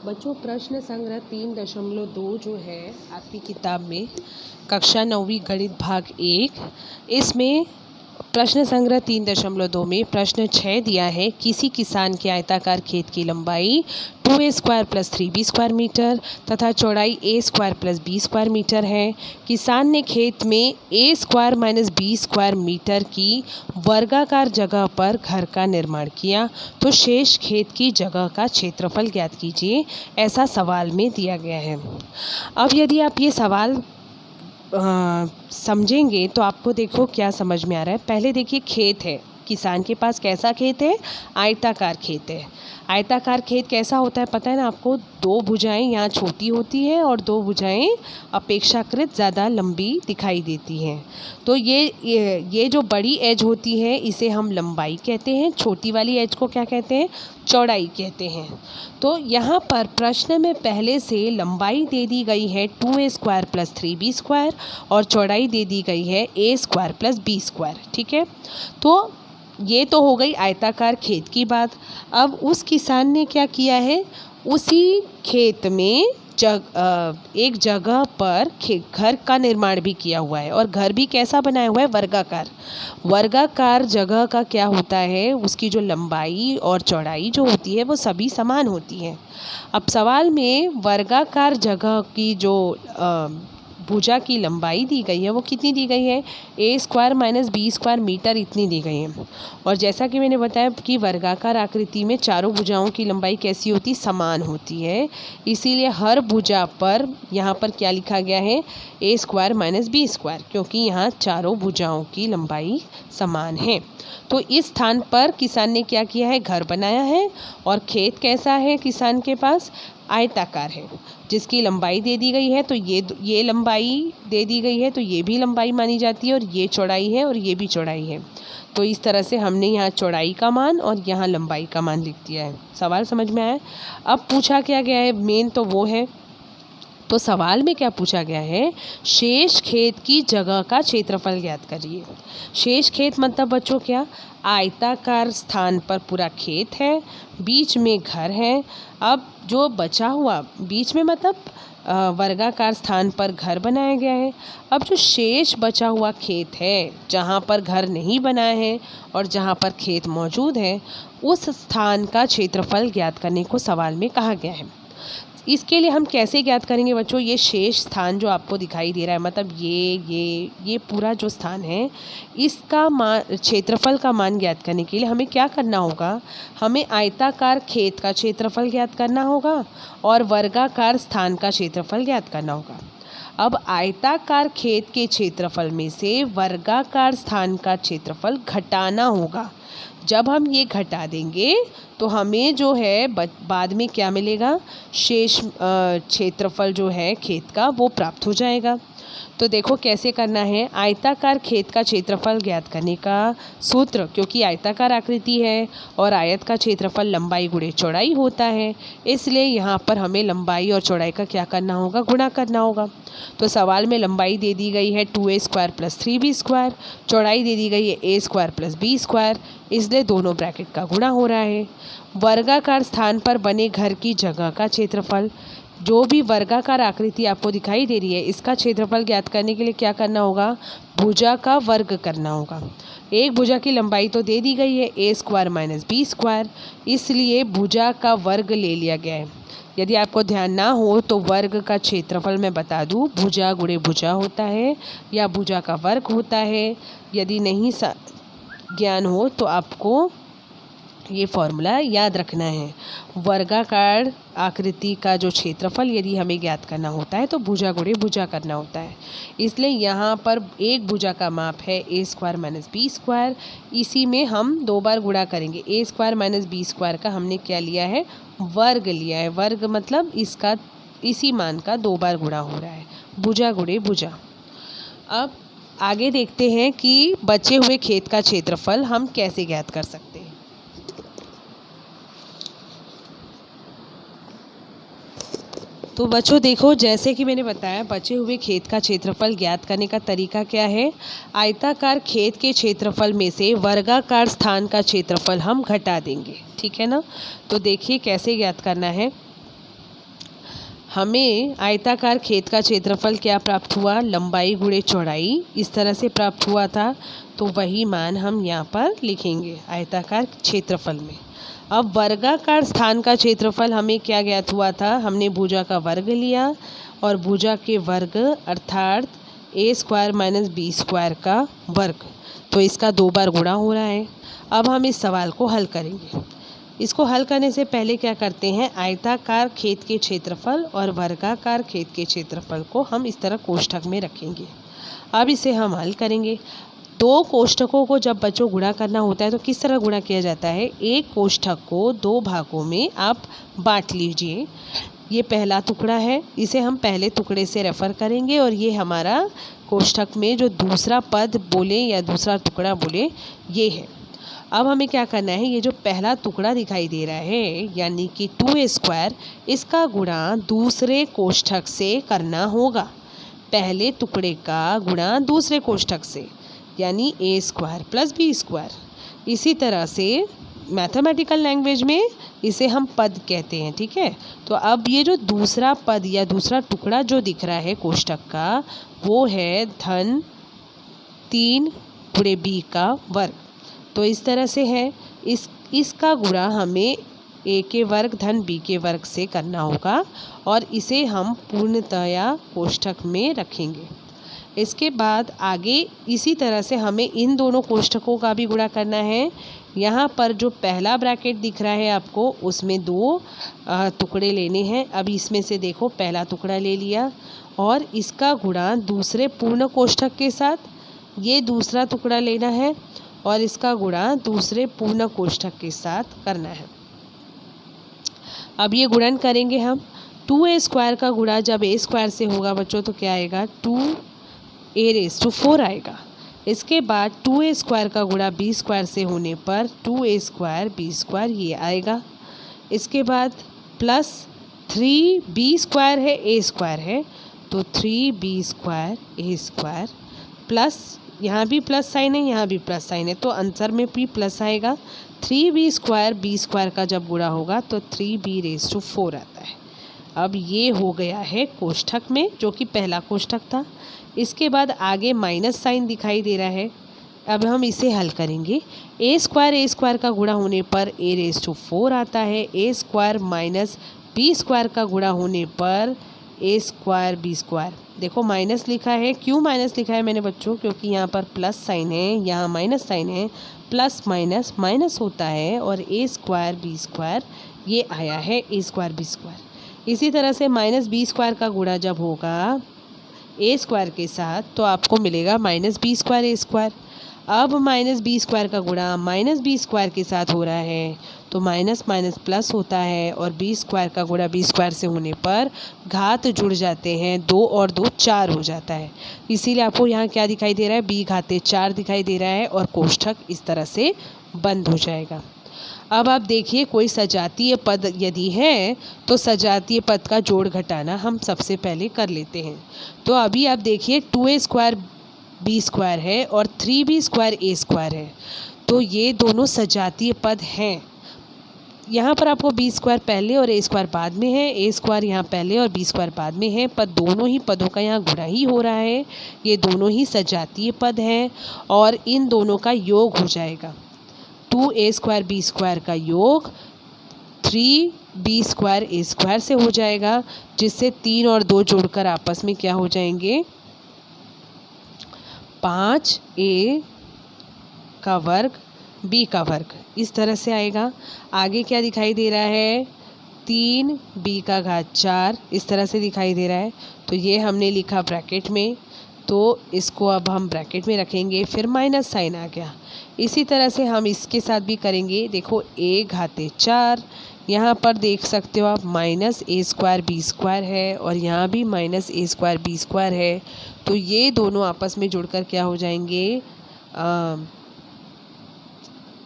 बच्चों प्रश्न संग्रह 3.2 जो है आपकी किताब में कक्षा 9वीं गणित भाग 1 इसमें प्रश्न संग्रह 3.2 में प्रश्न 6 दिया है। किसी किसान के आयताकार खेत की लंबाई 2a² + 3b² मीटर तथा चौड़ाई a² + b² मीटर है। किसान ने खेत में a² - b² मीटर की वर्गाकार जगह पर घर का निर्माण किया, तो शेष खेत की जगह का क्षेत्रफल ज्ञात कीजिए, ऐसा सवाल में दिया गया है। अब यदि आप ये सवाल समझेंगे तो आपको देखो क्या समझ में आ रहा है। पहले देखिए खेत है, किसान के पास कैसा खेत है? आयताकार खेत है। आयताकार खेत कैसा होता है पता है ना आपको? दो भुजाएं यहाँ छोटी होती है और दो भुजाएं अपेक्षाकृत ज़्यादा लंबी दिखाई देती हैं। तो ये जो बड़ी एज होती है इसे हम लंबाई कहते हैं, छोटी वाली एज को क्या कहते हैं? चौड़ाई कहते हैं। तो यहाँ पर प्रश्न में पहले से लंबाई दे दी गई है 2a² + 3b² और चौड़ाई दे दी गई है a² + b²। ठीक है, तो ये तो हो गई आयताकार खेत की बात। अब उस किसान ने क्या किया है? उसी खेत में एक जगह पर घर का निर्माण भी किया हुआ है और घर भी कैसा बनाया हुआ है? वर्गाकार। वर्गाकार जगह का क्या होता है? उसकी जो लंबाई और चौड़ाई जो होती है वो सभी समान होती है। अब सवाल में वर्गाकार जगह की जो भुजा की लंबाई दी गई है वो कितनी दी गई है? a² - b² मीटर इतनी दी गई है। और जैसा कि मैंने बताया कि वर्गाकार आकृति में चारों भुजाओं की लंबाई कैसी होती? समान होती है। इसीलिए हर भुजा पर यहाँ पर क्या लिखा गया है? a² - b², क्योंकि यहाँ चारों भुजाओं की लंबाई समान है। तो इस स्थान पर किसान ने क्या किया है? घर बनाया है। और खेत कैसा है किसान के पास? आयताकार है, जिसकी लंबाई दे दी गई है। तो ये लंबाई दे दी गई है तो ये भी लंबाई मानी जाती है, और ये चौड़ाई है और ये भी चौड़ाई है। तो इस तरह से हमने यहाँ चौड़ाई का मान और यहाँ लंबाई का मान लिख दिया है। सवाल समझ में आया? अब पूछा क्या गया है? मेन तो वो है। तो सवाल में क्या पूछा गया है? शेष खेत की जगह का क्षेत्रफल ज्ञात करिए। शेष खेत मतलब बच्चों क्या? आयताकार स्थान पर पूरा खेत है, बीच में घर है। अब जो बचा हुआ बीच में मतलब वर्गाकार स्थान पर घर बनाया गया है। अब जो शेष बचा हुआ खेत है जहाँ पर घर नहीं बना है और जहाँ पर खेत मौजूद है, उस स्थान का क्षेत्रफल ज्ञात करने को सवाल में कहा गया है। इसके लिए हम कैसे ज्ञात करेंगे बच्चों? ये शेष स्थान जो आपको दिखाई दे रहा है, मतलब ये पूरा जो स्थान है, इसका क्षेत्रफल का मान ज्ञात करने के लिए हमें क्या करना होगा? हमें आयताकार खेत का क्षेत्रफल ज्ञात करना होगा और वर्गाकार स्थान का क्षेत्रफल ज्ञात करना होगा। अब आयताकार खेत के क्षेत्रफल में से वर्गाकार स्थान का क्षेत्रफल घटाना होगा। जब हम ये घटा देंगे तो हमें जो है बाद में क्या मिलेगा? शेष क्षेत्रफल जो है खेत का वो प्राप्त हो जाएगा। तो देखो कैसे करना है। आयताकार खेत का क्षेत्रफल ज्ञात करने का सूत्र, क्योंकि आयताकार आकृति है और आयत का क्षेत्रफल लंबाई गुणे चौड़ाई होता है, इसलिए यहाँ पर हमें लंबाई और चौड़ाई का क्या करना होगा? गुणा करना होगा। तो सवाल में लंबाई दे दी गई है 2a² + 3b², चौड़ाई दे दी गई है a² + b², इसलिए दोनों ब्रैकेट का गुणा हो रहा है। वर्गाकार स्थान पर बने घर की जगह का क्षेत्रफल, जो भी वर्गाकार आकृति आपको दिखाई दे रही है, इसका क्षेत्रफल ज्ञात करने के लिए क्या करना होगा? भुजा का वर्ग करना होगा। एक भुजा की लंबाई तो दे दी गई है a² - b², इसलिए भुजा का वर्ग ले लिया गया है। यदि आपको ध्यान ना हो तो वर्ग का क्षेत्रफल मैं बता दूं, भुजा गुणे भुजा होता है या भुजा का वर्ग होता है। यदि नहीं ज्ञान हो तो आपको ये फॉर्मूला याद रखना है। वर्गाकार आकृति का जो क्षेत्रफल यदि हमें ज्ञात करना होता है तो भुजा गुणे भुजा करना होता है। इसलिए यहाँ पर एक भुजा का माप है a² - b², इसी में हम 2 बार गुणा करेंगे। a² - b² का हमने क्या लिया है? वर्ग लिया है। वर्ग मतलब इसी मान का 2 बार गुणा हो रहा है। भुजा गुणे भुजा। अब आगे देखते हैं कि बचे हुए खेत का क्षेत्रफल हम कैसे ज्ञात कर सकते हैं। तो बच्चों देखो, जैसे कि मैंने बताया बचे हुए खेत का क्षेत्रफल ज्ञात करने का तरीका क्या है? आयताकार खेत के क्षेत्रफल में से वर्गाकार स्थान का क्षेत्रफल हम घटा देंगे। ठीक है ना? तो देखिए कैसे ज्ञात करना है। हमें आयताकार खेत का क्षेत्रफल क्या प्राप्त हुआ, लंबाई गुणे चौड़ाई, इस तरह से प्राप्त हुआ था। तो वही मान हम यहाँ पर लिखेंगे आयताकार क्षेत्रफल में। अब वर्गाकार स्थान का क्षेत्रफल हमें क्या ज्ञात हुआ था, हमने भुजा का वर्ग लिया और भुजा के वर्ग अर्थात ए स्क्वायर माइनस बी स्क्वायर का वर्ग, तो इसका 2 बार गुणा हो रहा है। अब हम इस सवाल को हल करेंगे। इसको हल करने से पहले क्या करते हैं, आयताकार खेत के क्षेत्रफल और वर्गाकार खेत के क्षेत्रफल को हम इस तरह कोष्ठक में रखेंगे। अब इसे हम हल करेंगे। 2 कोष्ठकों को जब बच्चों गुणा करना होता है तो किस तरह गुणा किया जाता है, एक कोष्ठक को 2 भागों में आप बांट लीजिए। ये पहला टुकड़ा है, इसे हम पहले टुकड़े से रेफ़र करेंगे और ये हमारा कोष्ठक में जो दूसरा पद बोले या दूसरा टुकड़ा बोले ये है। अब हमें क्या करना है, ये जो पहला टुकड़ा दिखाई दे रहा है यानी कि 2a स्क्वायर, इसका गुणा दूसरे कोष्ठक से करना होगा। पहले टुकड़े का गुणा दूसरे कोष्ठक से यानी a square plus b square. इसी तरह से मैथमेटिकल लैंग्वेज में इसे हम पद कहते हैं, ठीक है। तो अब ये जो दूसरा पद या दूसरा टुकड़ा जो दिख रहा है कोष्ठक का, वो है धन 3 गुणे b का वर्ग। तो इस तरह से है, इसका गुणा हमें a के वर्ग धन b के वर्ग से करना होगा और इसे हम पूर्णतया कोष्ठक में रखेंगे। इसके बाद आगे इसी तरह से हमें इन दोनों कोष्ठकों का भी गुणा करना है। यहाँ पर जो पहला ब्रैकेट दिख रहा है आपको, उसमें 2 टुकड़े लेने हैं। अब इसमें से देखो पहला टुकड़ा ले लिया और इसका गुणा दूसरे पूर्ण कोष्ठक के साथ, ये दूसरा टुकड़ा लेना है और इसका गुणा दूसरे पूर्ण कोष्ठक के साथ करना है। अब ये गुणन करेंगे हम। 2a स्क्वायर का गुणा जब a स्क्वायर से होगा बच्चों तो क्या आएगा, 2a⁴ आएगा। इसके बाद 2a स्क्वायर का गुणा b स्क्वायर से होने पर 2a स्क्वायर b स्क्वायर ये आएगा। इसके बाद प्लस 3b स्क्वायर है a स्क्वायर है तो 3b square a square plus, यहाँ भी प्लस साइन है यहाँ भी प्लस साइन है तो आंसर में भी प्लस आएगा। 3b स्क्वायर b स्क्वायर का जब गुणा होगा तो 3b⁴ आता है। अब ये हो गया है कोष्ठक में, जो कि पहला कोष्ठक था। इसके बाद आगे माइनस साइन दिखाई दे रहा है। अब हम इसे हल करेंगे। a स्क्वायर का गुणा होने पर a⁴ आता है। a square minus b square का गुणा होने पर a स्क्वायर b स्क्वायर। देखो माइनस लिखा है, क्यों माइनस लिखा है मैंने बच्चों, क्योंकि यहाँ पर प्लस साइन है यहाँ माइनस साइन है, प्लस माइनस माइनस होता है और a स्क्वायर b स्क्वायर ये आया है a स्क्वायर b स्क्वायर। इसी तरह से माइनस b स्क्वायर का गुणा जब होगा a स्क्वायर के साथ तो आपको मिलेगा minus b square a square. अब माइनस b स्क्वायर का गुणा माइनस b स्क्वायर के साथ हो रहा है तो माइनस माइनस प्लस होता है और b स्क्वायर का गुणा b स्क्वायर से होने पर घात जुड़ जाते हैं, 2 और 2 4 हो जाता है। इसीलिए आपको यहाँ क्या दिखाई दे रहा है, b घाते 4 दिखाई दे रहा है और कोष्ठक इस तरह से बंद हो जाएगा। अब आप देखिए कोई सजातीय पद यदि है तो सजातीय पद का जोड़ घटाना हम सबसे पहले कर लेते हैं। तो अभी आप देखिए 2a स्क्वायर b स्क्वायर है और 3b स्क्वायर a स्क्वायर है, तो ये दोनों सजातीय पद हैं। यहाँ पर आपको b स्क्वायर पहले और a स्क्वायर बाद में है, a स्क्वायर यहाँ पहले और b स्क्वायर बाद में है, पर दोनों ही पदों का यहाँ गुणा ही हो रहा है। ये दोनों ही सजातीय पद हैं और इन दोनों का योग हो जाएगा। 2a स्क्वायर b स्क्वायर का योग 3b स्क्वायर a स्क्वायर से हो जाएगा, जिससे 3 और 2 जोड़कर आपस में क्या हो जाएंगे, 5a का वर्ग b का वर्ग, इस तरह से आएगा। आगे क्या दिखाई दे रहा है, 3b का घात 4 इस तरह से दिखाई दे रहा है। तो ये हमने लिखा ब्रैकेट में, तो इसको अब हम ब्रैकेट में रखेंगे, फिर माइनस साइन आ गया। इसी तरह से हम इसके साथ भी करेंगे। देखो a घाते 4, यहाँ पर देख सकते हो आप minus a square b square है और यहाँ भी minus a square b square है। तो ये दोनों आपस में जुड़कर क्या हो जाएंगे,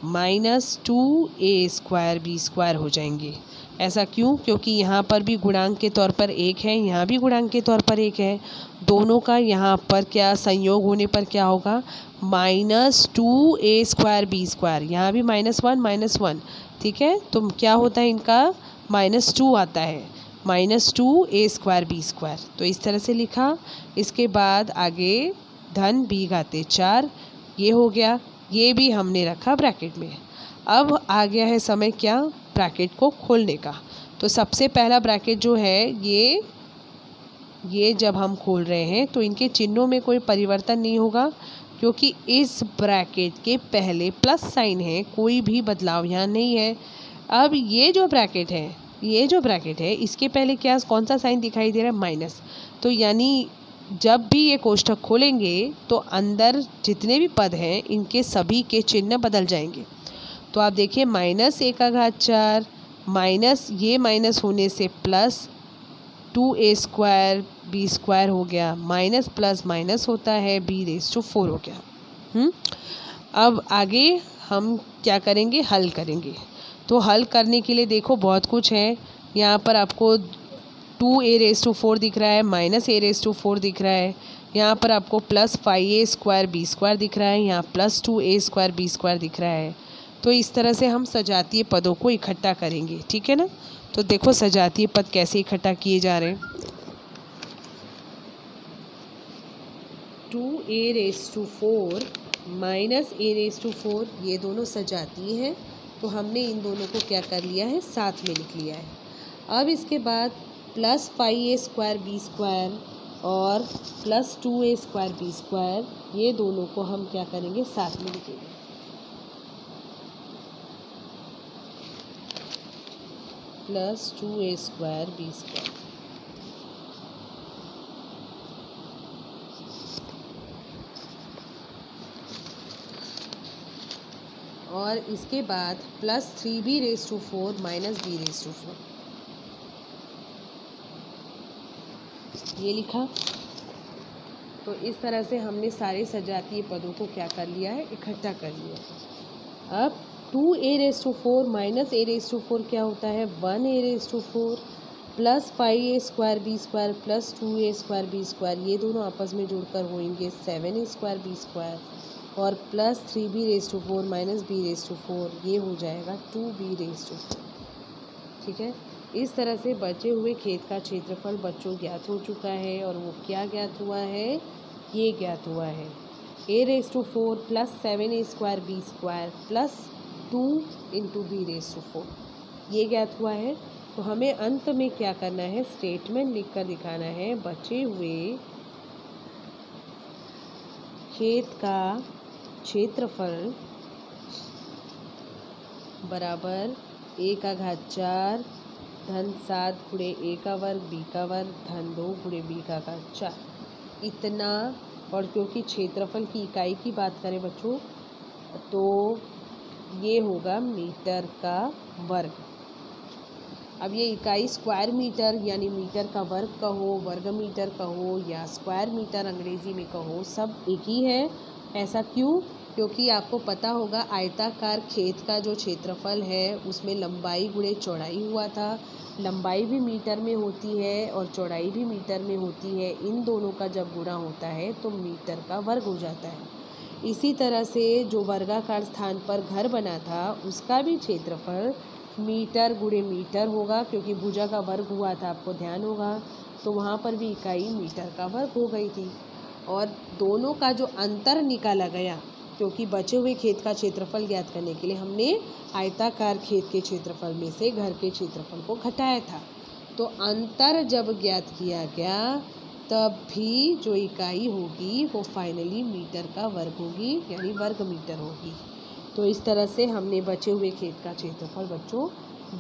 minus 2a square b square हो जाएंगे। ऐसा क्यों, क्योंकि यहाँ पर भी गुणांक के तौर पर 1 है, यहाँ भी गुणांक के तौर पर 1 है। दोनों का यहाँ पर क्या संयोग होने पर क्या होगा, minus 2a square b square, यहाँ भी -1 -1, ठीक है। तो क्या होता है इनका, -2 आता है। -2a²b²। तो इस तरह से लिखा। इसके बाद आगे धन b घाते 4, ये हो गया। ये भी हमने रखा ब्रैकेट में। अब आ गया है समय क्या, ब्रैकेट को खोलने का। तो सबसे पहला ब्रैकेट जो है ये जब हम खोल रहे हैं तो इनके चिन्हों में कोई परिवर्तन नहीं होगा, क्योंकि इस ब्रैकेट के पहले प्लस साइन है, कोई भी बदलाव यहाँ नहीं है। अब ये जो ब्रैकेट है इसके पहले कौन सा साइन दिखाई दे रहा है, माइनस। तो यानी जब भी ये कोष्ठक खोलेंगे तो अंदर जितने भी पद हैं इनके सभी के चिन्ह बदल जाएंगे। तो आप देखिए -1/4 माइनस, ये माइनस होने से प्लस 2a² b² हो गया, माइनस प्लस माइनस होता है b⁴ हो गया। अब आगे हम क्या करेंगे, हल करेंगे। तो हल करने के लिए देखो बहुत कुछ है। यहाँ पर आपको 2a⁴ दिख रहा है, -a⁴ दिख रहा है। यहाँ पर आपको +5a² b² दिख रहा है, यहाँ +2a² b² दिख रहा है। तो इस तरह से हम सजातीय पदों को इकट्ठा करेंगे, ठीक है ना। तो देखो सजातीय पद कैसे इकट्ठा किए जा रहे हैं। 2a⁴ -a⁴ ये दोनों सजातीय हैं, तो हमने इन दोनों को क्या कर लिया है, साथ में लिख लिया है। अब इसके बाद +5a² b² और +2a² b², ये दोनों को हम क्या करेंगे, साथ में लिखेंगे। +2a² b²। और इसके बाद +3b⁴ b⁴, ये लिखा। तो इस तरह से हमने सारे सजातीय पदों को क्या कर लिया है, इकट्ठा कर लिया। अब 2a⁴ -a⁴ क्या होता है, 1a⁴, +5a² b² +2a² b², ये दोनों आपस में जुड़कर होंगे 7a² b², और +3b⁴ b⁴, ये हो जाएगा 2b⁴। ठीक है। इस तरह से बचे हुए खेत का क्षेत्रफल बच्चों ज्ञात हो चुका है, और वो क्या ज्ञात हुआ है, ये ज्ञात हुआ है a⁴ +7a² b² +2 × b⁴, ये ज्ञात हुआ है। तो हमें अंत में क्या करना है, स्टेटमेंट लिखकर दिखाना है, बचे हुए खेत का क्षेत्रफल बराबर a⁴ धन 7 × a² b² धन 2 × b², इतना। और क्योंकि क्षेत्रफल की इकाई की बात करें बच्चों, तो ये होगा मीटर का वर्ग। अब ये इकाई स्क्वायर मीटर यानी मीटर का वर्ग कहो, वर्ग मीटर कहो, या स्क्वायर मीटर अंग्रेजी में कहो, सब एक ही है। ऐसा क्यों, क्योंकि आपको पता होगा आयताकार खेत का जो क्षेत्रफल है उसमें लंबाई गुणे चौड़ाई हुआ था। लंबाई भी मीटर में होती है और चौड़ाई भी मीटर में होती है। इन दोनों का जब गुणा होता है तो मीटर का वर्ग हो जाता है। इसी तरह से जो वर्गाकार स्थान पर घर बना था उसका भी क्षेत्रफल मीटर गुणे मीटर होगा, क्योंकि भुजा का वर्ग हुआ था, आपको ध्यान होगा। तो वहाँ पर भी इकाई मीटर का वर्ग हो गई थी। और दोनों का जो अंतर निकाला गया, क्योंकि बचे हुए खेत का क्षेत्रफल ज्ञात करने के लिए हमने आयताकार खेत के क्षेत्रफल में से घर के क्षेत्रफल को घटाया था। तो अंतर जब ज्ञात किया गया तब भी जो इकाई होगी वो फाइनली मीटर का वर्ग होगी, यानी वर्ग मीटर होगी। तो इस तरह से हमने बचे हुए खेत का क्षेत्रफल बच्चों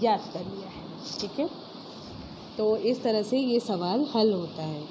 ज्ञात कर लिया है। ठीक है, तो इस तरह से ये सवाल हल होता है।